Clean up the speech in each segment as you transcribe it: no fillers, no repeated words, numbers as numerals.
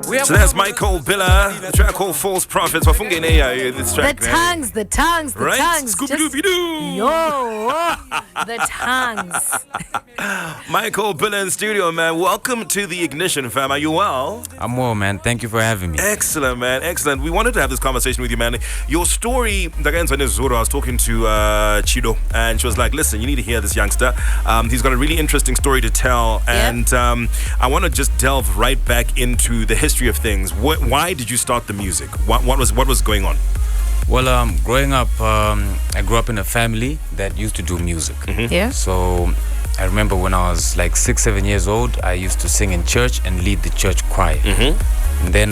So that's MyCole Biller, the track called False Prophets. This track, the tongues. right? Scooby-Doo-Doo. Yo, the tongues. MyCole Biller in studio, man. Welcome to the Ignition, fam. Are you well? I'm well, man. Thank you for having me. Excellent, man. Excellent. We wanted to have this conversation with you, man. Your story, I was talking to Chido, and she was like, listen, you need to hear this youngster. He's got a really interesting story to tell, and I want to just delve right back into the history of things. Why did you start the music? What was going on? Well, growing up, I grew up in a family that used to do music. Mm-hmm. Yeah. So I remember when I was like 6-7 years old, I used to sing in church and lead the church choir. Mm-hmm. And then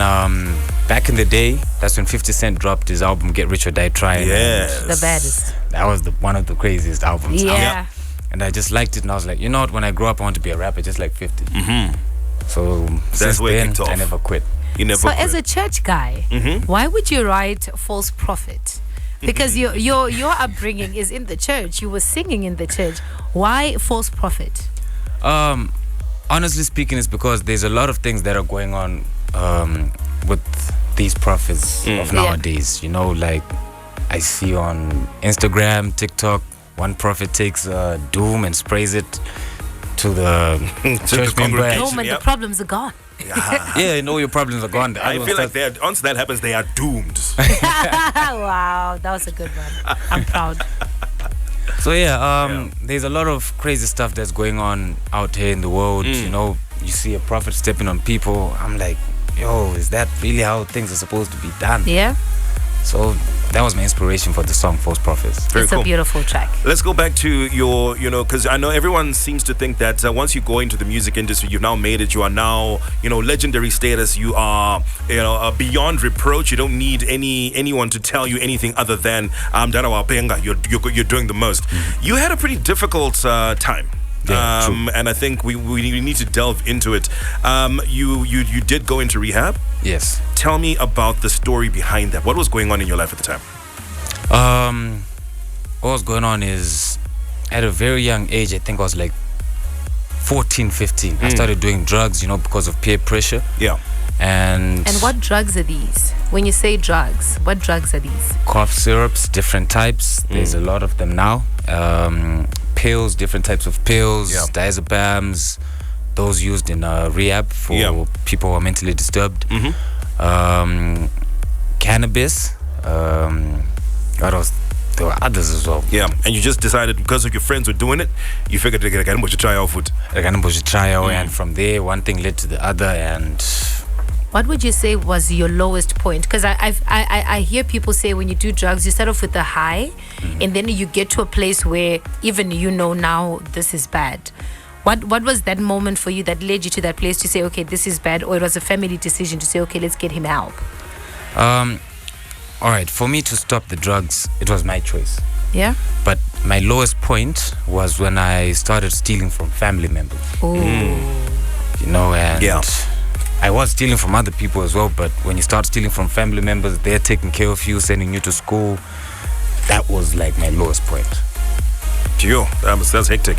back in the day, that's when 50 Cent dropped his album Get Rich or Die Trying. Yes. The baddest. That was one of the craziest albums. Yeah. And I just liked it, and I was like, you know what, when I grow up I want to be a rapper just like 50. Mm-hmm. So since where it then, kicked off. I never quit. You never So quit. as a church guy, why would you write false prophet? Because your upbringing is in the church. You were singing in the church. Why false prophet? Honestly speaking, it's because there's a lot of things that are going on with these prophets of nowadays. You know, like I see on Instagram, TikTok, one prophet takes doom and sprays it to the church member. No, and the problems are gone. Yeah, you know your problems are gone. I feel like once that happens, they are doomed. Wow, that was a good one. I'm proud. So there's a lot of crazy stuff that's going on out here in the world. You know, you see a prophet stepping on people. I'm like, yo, is that really how things are supposed to be done? Yeah. So that was my inspiration for the song False Prophets. It's a beautiful track. Let's go back to your, because I know everyone seems to think that once you go into the music industry, you've now made it. You are now, legendary status. You are, beyond reproach. You don't need anyone to tell you anything other than you're doing the most. You had a pretty difficult time. Yeah, true. And I think we need to delve into it. You did go into rehab? Yes. Tell me about the story behind that. What was going on in your life at the time? What was going on is at a very young age, I think I was like 14, 15. I started doing drugs, because of peer pressure. Yeah. And what drugs are these? When you say drugs, what drugs are these? Cough syrups, different types. There's a lot of them now. Pills, different types of pills, diazepams, those used in rehab for people who are mentally disturbed. Cannabis. What else? There were others as well. Yeah, and you just decided because of your friends were doing it, you figured I can try out food. And from there, one thing led to the other. And what would you say was your lowest point? Because I hear people say when you do drugs, you start off with a high, and then you get to a place where even now this is bad. What was that moment for you that led you to that place to say, okay, this is bad, or it was a family decision to say, okay, let's get him help? All right, for me to stop the drugs, it was my choice. Yeah. But my lowest point was when I started stealing from family members. Ooh. And I was stealing from other people as well, but when you start stealing from family members, they're taking care of you, sending you to school. That was like my lowest point. Gio, that's hectic.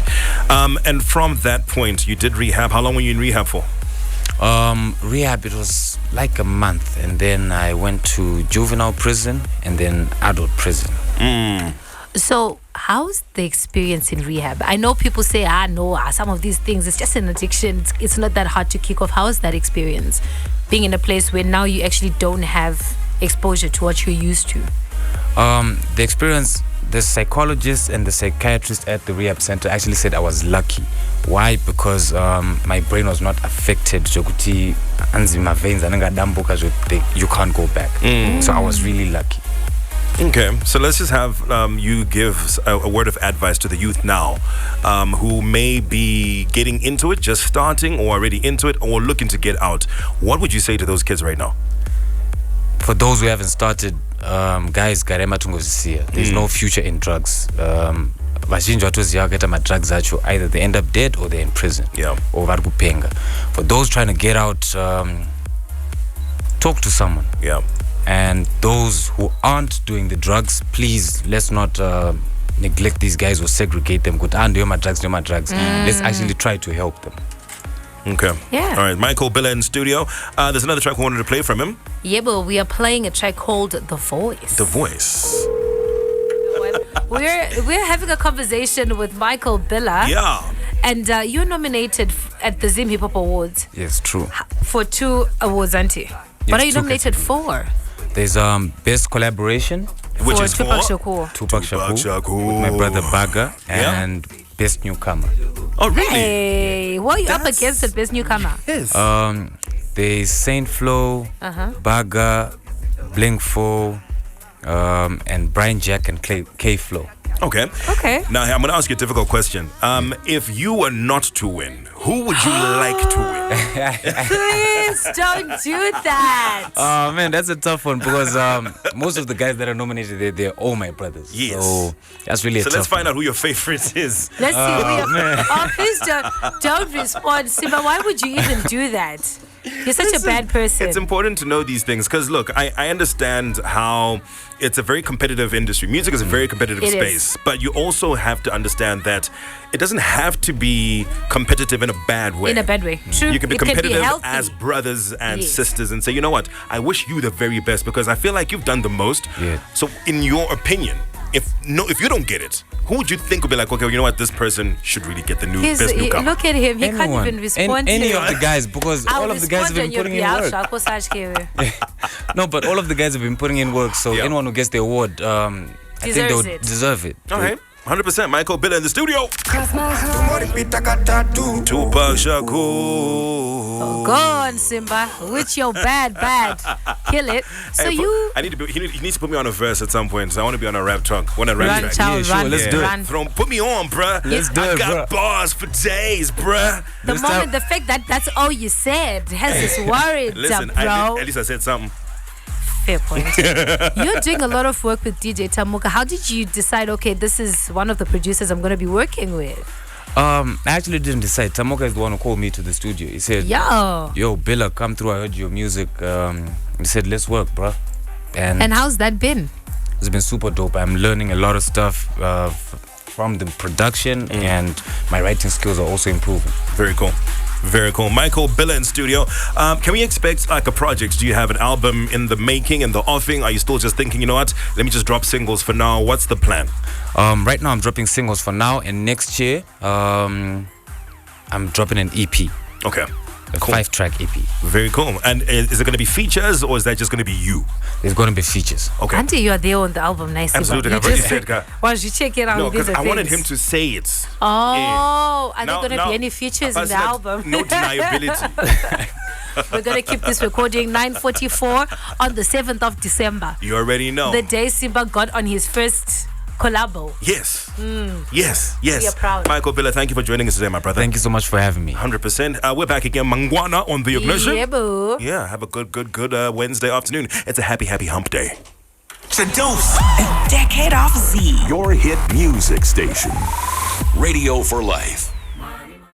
And from that point, you did rehab. How long were you in rehab for? Rehab, it was like a month, and then I went to juvenile prison and then adult prison. So how's the experience in rehab? I know people say, some of these things, it's just an addiction. It's not that hard to kick off. How's that experience? Being in a place where now you actually don't have exposure to what you're used to. The experience, the psychologist and the psychiatrist at the rehab center actually said I was lucky. Why? Because my brain was not affected. Jokuti anzima veins you can't go back. So I was really lucky. Okay, so let's just have you give a word of advice to the youth now who may be getting into it, just starting, or already into it, or looking to get out. What would you say to those kids right now? For those who haven't started, guys, there's no future in drugs. Drugs either they end up dead or they're in prison. Or for those trying to get out, talk to someone. And those who aren't doing the drugs, please, let's not neglect these guys or segregate them. Let's actually try to help them. Okay. Yeah. All right. MyCole Biller in studio. There's another track we wanted to play from him. Yeah, but we are playing a track called The Voice. The Voice. We're having a conversation with MyCole Biller. Yeah. And you're nominated at the Zim Hip Hop Awards Yes, true. for 2 awards, auntie. What are you 2 nominated for? There's best collaboration, Which is Tupac for? Shakur. Tupac Shakur, with my brother Baga, Yeah. and best newcomer. Oh, really? Hey, who are you up against at best newcomer? Yes. There's Saint Flo, Baga, Blink 4, and Brian Jack and K Flo. Okay. Okay. Now, I'm going to ask you a difficult question. If you were not to win, who would you like to win? Please don't do that. Oh man, that's a tough one because most of the guys that are nominated, they're all my brothers. Yes. So that's really a So tough let's find one. out who your favorite is. Let's see. Oh, please don't respond. Simba, why would you even do that? You're such a bad person. It's important to know these things because, look, I understand how it's a very competitive industry. Music is a very competitive It space. is. But you also have to understand that it doesn't have to be competitive in a bad way. In a bad way. True. You can be It competitive healthy. as brothers and Yes. sisters and say, you know what, I wish you the very best because I feel like you've done the most. Yeah. So in your opinion, if you don't get it, who would you think would be like, okay, you know what, this person should really get the best newcomer? Look at him. He Anyone. can't even respond to any it. of the guys, because I'll all of the guys have been respond putting in on work. your behalf. No, but all of the guys have been putting in work. So Yeah. anyone who gets the award, I think they Deserves would it. deserve it. All right. 100%. MyCole Biller in the studio. Tupac Shakur. Go on, Simba. With your bad. Kill it. So Hey, you I need to be. He needs to put me on a verse at some point. So I want to be on a rap track. On a rap run, track. child, Yeah, sure, run, let's do it. run. Put me on, bruh. Let's do I it, got bruh. bars for days, bruh. The This moment, time- the fact that that's all you said has us worried, Listen, bro. at least I said something. Fair point. You're doing a lot of work with DJ Tamuka. How did you decide, okay, this is one of the producers I'm going to be working with? I actually didn't decide. Tamoka is the one who called me to the studio. He said, Yo. Billa, come through. I heard your music. He said, let's work, bro. And how's that been? It's been super dope. I'm learning a lot of stuff from the production, and my writing skills are also improving. Very cool. Very cool. MyCole Biller in studio. Can we expect like a project? Do you have an album in the making and the offing? Are you still just thinking, you know what, let me just drop singles for now? What's the plan? Right now I'm dropping singles for now, and next year I'm dropping an EP, Okay. a Cool. 5-track EP. Very cool. And is it going to be features or is that just going to be you? There's going to be features. Okay. Auntie, you are there on the album, nice. Absolutely. You I've already just said, guy. once you check it out, No, these because are I wanted things. him to say it. Oh, are Now- there going to now- be any features in apart the from that, album? No deniability. We're going to keep this recording 9:44 on the 7th of December. You already know. The day Simba got on his first collabo. Yes. Yes. Yes. We are proud. MyCole Biller, thank you for joining us today, my brother. Thank you so much for having me. 100%. We're back again. Mangwana on the Ignition. Yeah, boo. Yeah, have a good Wednesday afternoon. It's a happy hump day. Seduce. A decade off Z. Your hit music station. Radio for life.